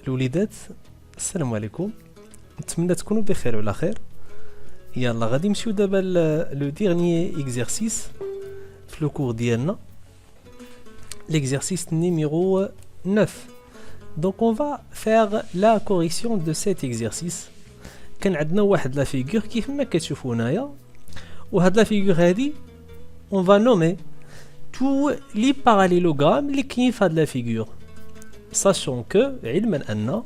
الوليدات، السلام عليكم. نتمنى تكونوا بخير وعلى خير. يلا غادي نمشيو دابا لو ديرنيي اكزرسيس في لو كور ديالنا، l'exercice numéro 9. Donc on va faire la correction de cet exercice. كان عندنا واحد لا فيغور كيف ما كتشوفوا هنايا، وهاد لا فيغور هادي on va nommer tous les parallélogrammes اللي كاين في هاد لا فيغور، sachant que علما ان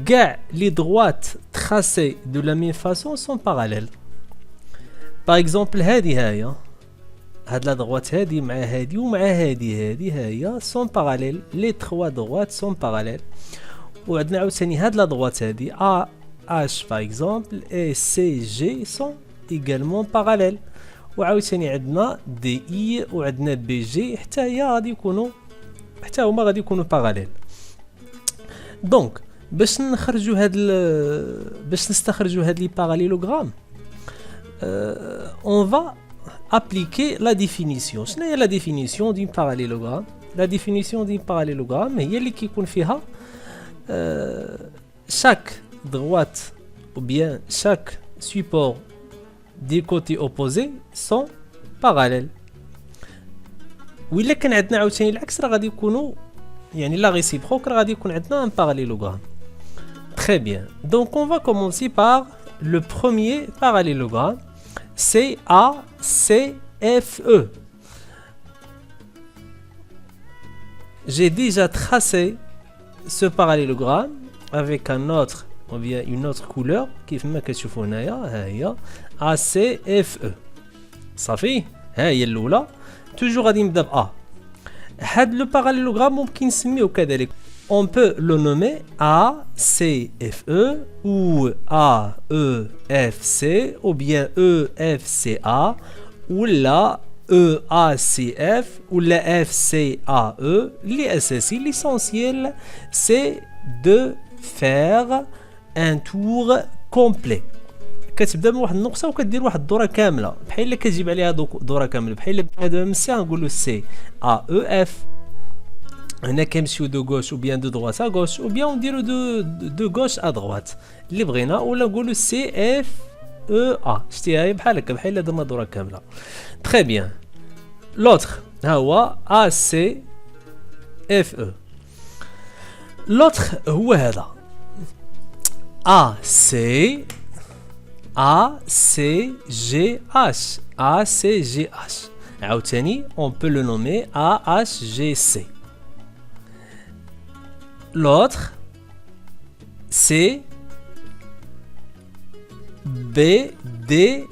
كاع les droites tracées de la même façon sont parallèles. Par exemple هادي هاد لا droite هادي مع هادي ومع هادي هي sont parallèles. Les trois droites sont parallèles. وعندنا عاوتاني هاد لا droite هادي A H par exemple et C G sont également parallèles. وعاوتاني عندنا دي اي وعندنا بي جي حتى هما غادي يكونوا parallèles. دونك باش نستخرجوا هاد لي parallélogramme on va appliquer la définition. شنو هي la définition d'un parallélogramme؟ La définition d'un parallélogramme هي اللي كيكون فيها chaque droite ou bien chaque support des côtés opposés sont parallèles. وإلا كان عندنا عاوتاني العكس راه غادي يكونوا يعني لا réciproque، راه غادي يكون عندنا un parallélogramme. Très bien. Donc on va commencer par le premier parallélogramme. C'est ACFE. J'ai déjà tracé ce parallélogramme avec un autre ou bien une autre couleur كيف ما كتشوفوا هنايا ها هي ACFE. صافي ها هي الاولى. توجور غادي نبدا ب A. هاد لو باراليلوغرام ممكن نسميوه كذلك on peut le nommer ACFE ou AEFC ou bien EFCA ou la EACF ou la FCAE. L'essentiel c'est de faire un tour complet. كتبدا من واحد النقطه وكدير واحد الدوره كامله بحال الا كتجيب عليها دوره كامله بحال بهذا من سي نقولوا سي ا او اف. هنا كنمشيو دو غوش او بيان دو droite ا غوش او بيان نديرو دو غوش ا droite اللي بغينا، ولا نقولوا سي اف او ا. شتيها هي بحال هكا بحال الا درنا دوره كامله. تري بيان. لوتر ها هو ا سي اف او. لوتر هو هذا ا سي ACGH. ACGH. عاوتاني on peut le nommer AHGC. L'autre c'est BDFE.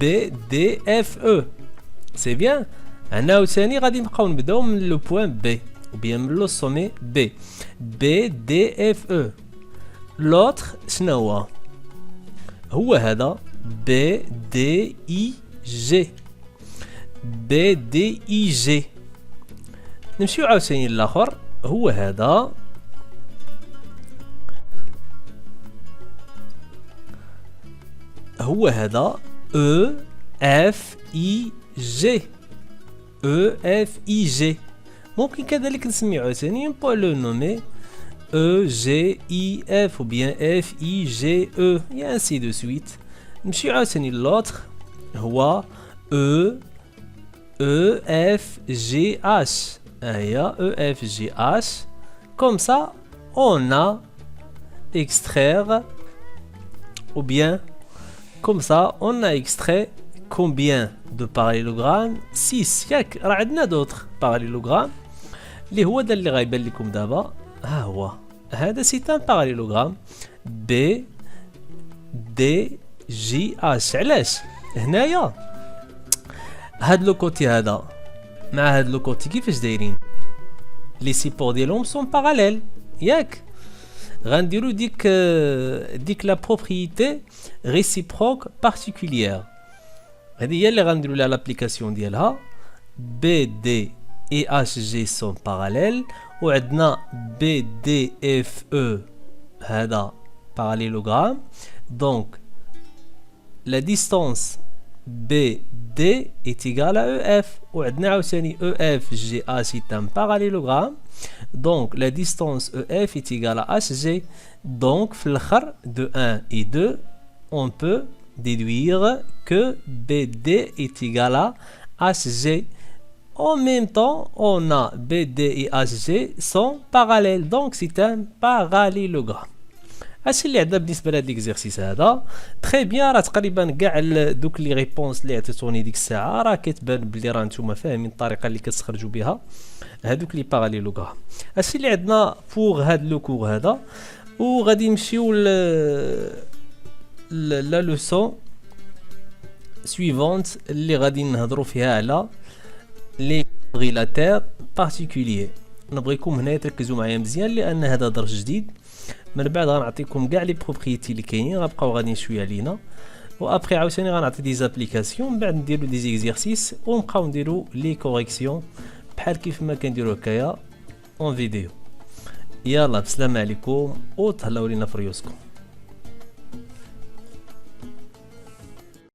BDFE. C'est bien. أنا عاوتاني غادي نبقاو نبداو من لو بوين B ou bien من لو sommet B. BDFE. L'autre شنو هو هذا BDIG. BDIG. نمشيو عاوتاني للاخر هو هذا EFIG. EFIG. ممكن كذلك نسميه عاوتاني pour le nommer EGIF ou bien FIGE et ainsi de suite. نمشيو عاوتاني l'autre هو EFGH. هيا EFGH. Comme ça on a extraire ou bien comme ça on a extrait combien de parallélogrammes؟ 6 ياك. راه عندنا d'autres parallélogrammes اللي هو دا اللي غايبان لكم دابا. ها هو هذا سيت ان باراليلوغرام بي دي جي اش. علاش هنايا هاد لو كوتي هذا مع هاد لو كوتي كيفاش دايرين؟ لي سيبور ديالهم سون باراليل ياك. غنديرو ديك لا بروبريتي ريسيبروك بارتيكوليير. هذه هي اللي غنديرو لها لابليكاسيون ديالها. بي دي et HG sont parallèles. وعندنا BDFE هذا parallélogramme. Donc la distance BD D est égal à EF. وعندنا عاوتاني EF GA c'est un parallélogramme. Donc la distance EF est égale à HG. Donc في الآخر de 1 et 2 on peut déduire que BD est égal à HG. En même temps, on a BD et HG sont parallèles. Donc c'est un parallélogramme. اش اللي عندنا بالنسبه لهذا ليكزيرسيس هذا تري بيان. راه تقريبا كاع دوك لي ريبونس اللي عطيتوني ديك الساعه راه كتبان بلي راه نتوما فاهمين الطريقه اللي كتستخرجوا بها هذوك لي باراليلوغرام. اش اللي عندنا فوق هذا لو كور هذا وغادي نمشيو لا لوسون سويفونت اللي غادي نهضروا فيها على لي كوريلاتير بارتيكولير. نبغيكم هنا تركزوا معايا مزيان لان هذا درس جديد. من بعد غنعطيكم كاع لي بروبريتي اللي كاينين غنبقاو غاديين شويه علينا وابري عاوتاني غنعطي دي زابليكاسيون من بعد نديرو دي زيكزيرسيس ونبقاو نديرو لي كوريكسيون بحال كيف ما كنديرو هكايا اون فيديو. يلا بسلامه عليكم وتهلاو لينا في ريوسكم.